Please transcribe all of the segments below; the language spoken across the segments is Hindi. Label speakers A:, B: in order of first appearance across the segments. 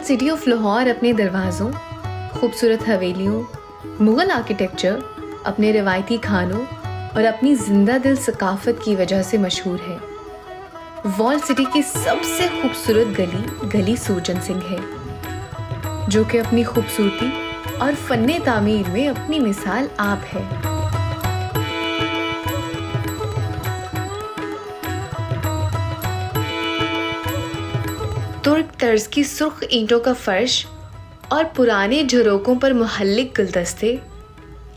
A: सिटी ऑफ लाहौर अपने दरवाज़ों, खूबसूरत हवेलियों, मुग़ल आर्किटेक्चर, अपने रिवायती खानों और अपनी जिंदा दिल सकाफ़त की वजह से मशहूर है। वॉल सिटी की सबसे खूबसूरत गली गली सूरजन सिंह है, जो कि अपनी खूबसूरती और फ़न्ने तामीर में अपनी मिसाल आप है। तुर्क तर्ज की सुर्ख ईंटों का फर्श और पुराने झरोकों पर मुहल्लिक गुलदस्ते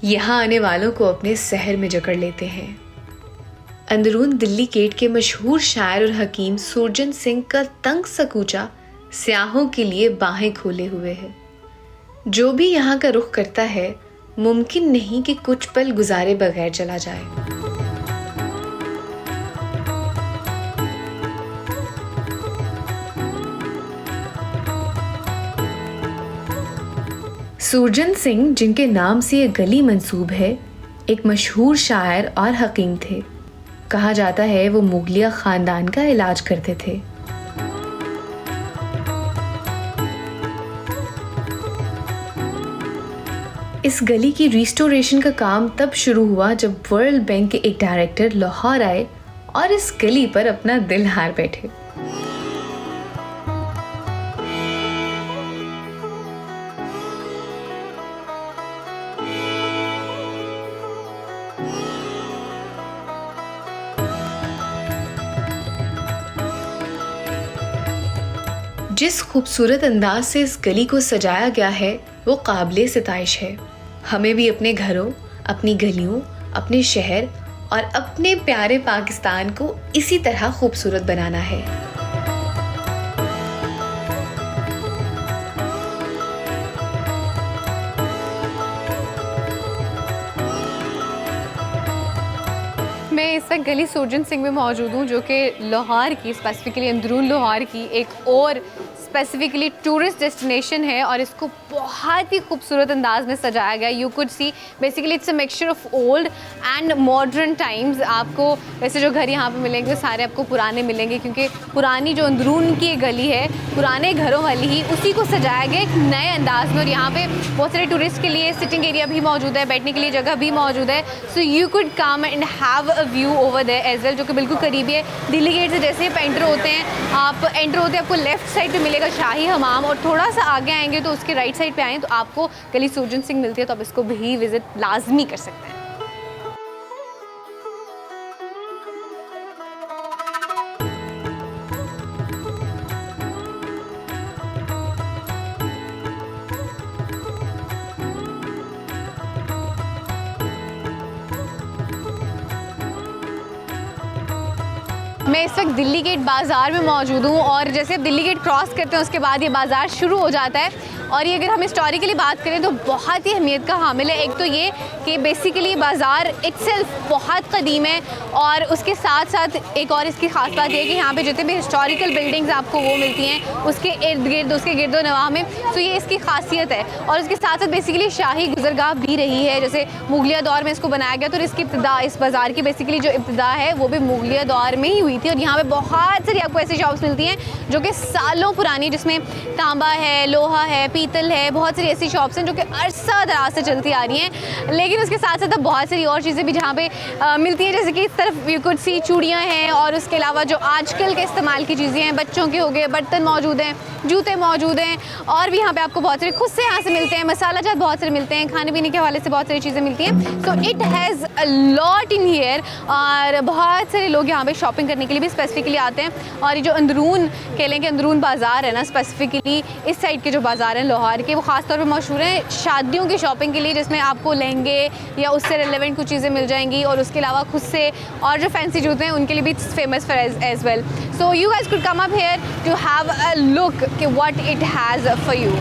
A: यहाँ आने वालों को अपने सहर में जकड़ लेते हैं। अंदरून दिल्ली गेट के मशहूर शायर और हकीम सूरजन सिंह का तंग सकूचा स्याहों के लिए बाहें खोले हुए है। जो भी यहाँ का रुख करता है, मुमकिन नहीं कि कुछ पल गुजारे बगैर चला जाए। सूरजन सिंह, जिनके नाम से ये गली मंसूब है, एक मशहूर शायर और हकीम थे। कहा जाता है वो मुगलिया खानदान का इलाज करते थे। इस गली की रिस्टोरेशन का काम तब शुरू हुआ जब वर्ल्ड बैंक के एक डायरेक्टर लाहौर आए और इस गली पर अपना दिल हार बैठे। जिस खूबसूरत अंदाज से इस गली को सजाया गया है वो काबिले सिताइश है। हमें भी अपने घरों, अपनी गलियों, अपने शहर और अपने प्यारे पाकिस्तान को इसी तरह खूबसूरत बनाना है।
B: मैं इस वक्त गली सूरजन सिंह में मौजूद हूँ, जो कि लाहौर की, स्पेसिफिकली अंदरून लाहौर की एक और स्पेसिफिकली टूरिस्ट डेस्टिनेशन है और इसको बहुत ही खूबसूरत अंदाज में सजाया गया। You could see basically it's a mixture of old and modern times. आपको वैसे जो घर यहाँ पे मिलेंगे सारे आपको पुराने मिलेंगे, क्योंकि पुरानी जो अंदरून की गली है पुराने घरों वाली ही, उसी को सजाया गया एक नए अंदाज में। और यहाँ पे बहुत सारे टूरिस्ट के लिए सिटिंग एरिया भी मौजूद है, बैठने के लिए जगह भी मौजूद है। So you could come and have a view over there as well, जो कि बिल्कुल करीबी है। दिल्ली गेट से जैसे आप एंटर होते हैं आपको लेफ्ट साइड पे मिलेगा शाही हमाम, और थोड़ा सा आगे आएंगे तो उसके राइट साइड पे आएँ तो आपको गली सूरजन सिंह मिलती है, तो आप इसको भी विजिट लाजमी कर सकते हैं। मैं इस वक्त दिल्ली गेट बाज़ार में मौजूद हूँ और जैसे आप दिल्ली गेट क्रॉस करते हैं उसके बाद ये बाज़ार शुरू हो जाता है। और ये अगर हम हिस्टोरिकली बात करें तो बहुत ही अहमियत का हामिल है। एक तो ये कि बेसिकली बाज़ार इट्सेल्फ बहुत कदीम है, और उसके साथ साथ एक और इसकी ख़ास बात ये है कि यहाँ पे जितने भी हिस्टोरिकल बिल्डिंग्स आपको वो मिलती हैं उसके इर्द गिर्द, उसके गिरदो नवाह में। तो ये इसकी खासियत है। और उसके साथ साथ बेसिकली शाही गुजरगाह भी रही है, जैसे मुगलिया दौर में इसको बनाया गया। तो इसकी इब्तिदा, इस बाज़ार की बेसिकली जो इब्तिदा है वो भी मुगलिया दौर में ही हुई थी। और यहाँ पे बहुत सारी आपको ऐसी शॉप्स मिलती हैं जो कि सालों पुरानी, जिसमें तांबा है, लोहा है, पीतल है, बहुत सारी ऐसी शॉप्स हैं जो कि अरसा दराज से चलती आ रही हैं। लेकिन उसके साथ साथ बहुत सारी और चीज़ें भी जहाँ पे मिलती हैं, जैसे कि इस तरफ यू कुड सी चूड़ियाँ हैं, और उसके अलावा जो आजकल के इस्तेमाल की चीज़ें हैं, बच्चों के हो गए, बर्तन मौजूद हैं, जूते मौजूद हैं, और भी यहाँ पे आपको बहुत सारे खुद से यहाँ से मिलते हैं, मसाला जात बहुत सारे मिलते हैं, खाने पीने के हवाले से बहुत सारी चीज़ें मिलती हैं। So it has a lot in here, और बहुत सारे लोग यहाँ पे शॉपिंग करने के लिए भी स्पेसिफिकली आते हैं। और ये जो अंदरून कह लें कि अंदरून बाज़ार है ना, स्पेसिफिकली इस साइड के जो बाज़ार हैं लाहौर के, वो ख़ास तौर पे मशहूर हैं शादियों की शॉपिंग के लिए, जिसमें आपको लहंगे या उससे रिलेवेंट कुछ चीज़ें मिल जाएंगी। और उसके अलावा खुद से और जो फैंसी जूते हैं उनके लिए भी famous for as well. So you guys could come up here to have a look कि what it has for you.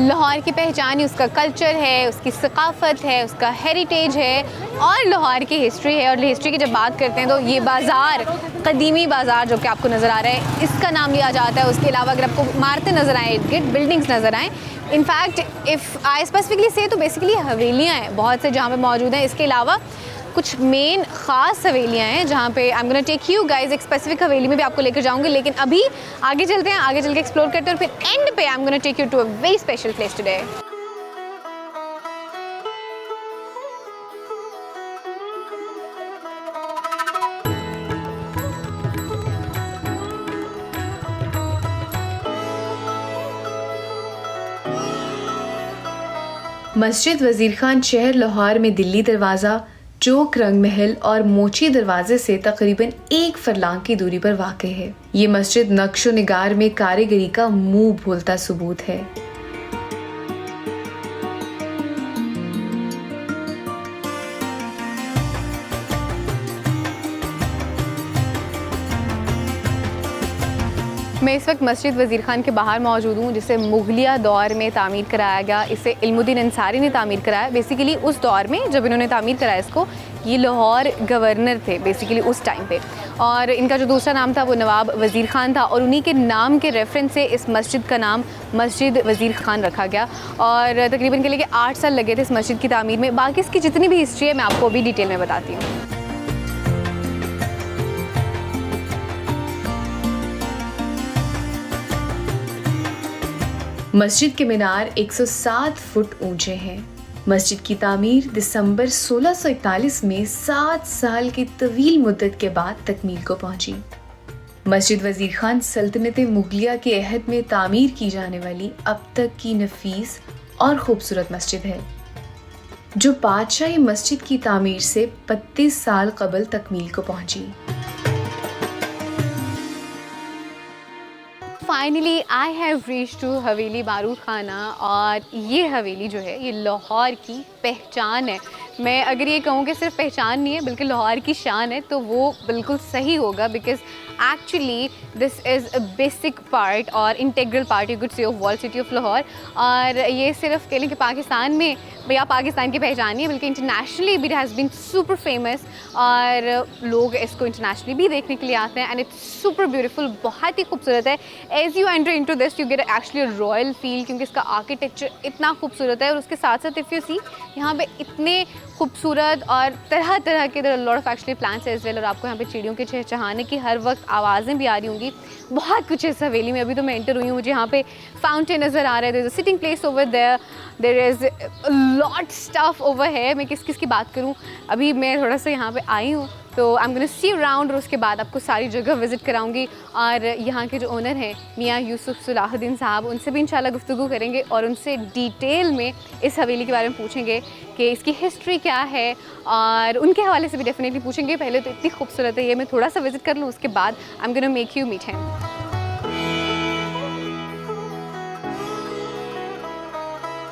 B: Lahore की पहचान ही उसका कल्चर है, उसकी सकाफ़त है, उसका हेरिटेज है और लाहौर की हिस्ट्री है। और हिस्ट्री की जब बात करते हैं तो ये बाज़ार, कदीमी बाज़ार जो कि आपको नज़र आ रहा है, इसका नाम लिया जाता है। उसके अलावा अगर आपको इमारतें नज़र आएँ, इर्द-गिर्द बिल्डिंग्स नज़र आएँ, इनफैक्ट इफ़ आई स्पेसिफिकली से तो बेसिकली हवेलियाँ हैं बहुत से जहाँ पे मौजूद हैं। इसके अलावा कुछ मेन ख़ास हवेलियाँ हैं जहाँ पे I am gonna take you guys, एक स्पेसिफिक हवेली में भी आपको लेकर जाऊँगी। लेकिन अभी आगे चलते हैं, आगे चल के एक्सप्लोर करते हैं और फिर एंड पे I am gonna take you to a very special place today.
A: Masjid Wazir Khan शहर लाहौर में दिल्ली दरवाज़ा, चौक रंग महल और मोची दरवाजे से तकरीबन 1 फरलांग की दूरी पर वाक़ है। ये मस्जिद नक्शो निगार में कारीगरी का मुंह बोलता सबूत है।
B: मैं इस वक्त मस्जिद वज़ीर खान के बाहर मौजूद हूँ, जिसे मुग़लिया दौर में तामीर कराया गया। इसे इल्मुद्दीन अंसारी ने तामीर कराया। बेसिकली उस दौर में जब इन्होंने तामीर कराया इसको, ये लाहौर गवर्नर थे बेसिकली उस टाइम पे, और इनका जो दूसरा नाम था वो नवाब वज़ीर खान था, और उन्हीं के नाम के रेफरेंस से इस मस्जिद का नाम मस्जिद वज़ीर खान रखा गया। और तकरीबन के लिए 8 साल लगे थे इस मस्जिद की तामीर में। बाकी इसकी जितनी भी हिस्ट्री है मैं आपको अभी डिटेल में बताती हूँ।
A: मस्जिद के मीनार 107 फुट ऊंचे हैं। मस्जिद की तामीर दिसंबर 1641 में 7 साल की तवील मुद्दत के बाद तकमील को पहुंची। मस्जिद वज़ीर खान सल्तनत मुग़लिया के अहद में तामीर की जाने वाली अब तक की नफीस और खूबसूरत मस्जिद है, जो बादशाही मस्जिद की तामीर से 32 साल कबल तकमील को पहुंची।
B: Finally I have reach to Haveli Barood खाना, और ये हवेली जो है ये लाहौर की पहचान है। मैं अगर ये कहूँ कि सिर्फ पहचान नहीं है बल्कि लाहौर की शान है तो वो बिल्कुल सही होगा, because actually this is a basic part और integral part you could say of world city of Lahore. और ये सिर्फ कह लें कि पाकिस्तान में या पाकिस्तान की पहचान नहीं है बल्कि इंटरनेशनली भी it has been super famous, और लोग इसको इंटरनेशनली भी देखने के लिए आते हैं। एंड इट्स सुपर ब्यूटीफुल, बहुत ही खूबसूरत है। As you enter into this you get actually royal feel, क्योंकि इसका आर्किटेक्चर इतना खूबसूरत है। और उसके साथ साथ इफ़ यू सी यहाँ पे इतने खूबसूरत और तरह तरह के lot of actually plants as well, और आपको यहाँ पे चिड़ियों के चहचहाने की हर वक्त आवाज़ें भी आ रही होंगी। बहुत कुछ है इस हवेली में। अभी तो मैं एंटर हुई हूँ, मुझे यहाँ पे फाउंटेन नज़र आ रहा है, there is a sitting place over there, there is lot stuff over है। मैं किस किस की बात करूँ, अभी मैं थोड़ा सा यहाँ पे आई हूँ तो आई एम गोना सी अराउंड, और उसके बाद आपको सारी जगह विज़िट कराऊंगी। और यहाँ के जो ओनर हैं मियाँ यूसुफ सलाहुद्दीन साहब, उनसे भी इंशाल्लाह गुफ्तगू करेंगे और उनसे डिटेल में इस हवेली के बारे में पूछेंगे कि इसकी हिस्ट्री क्या है, और उनके हवाले से भी डेफिनेटली पूछेंगे। पहले तो इतनी खूबसूरत है ये, मैं थोड़ा सा विज़िट कर लूँ, उसके बाद I am gonna make you meet him.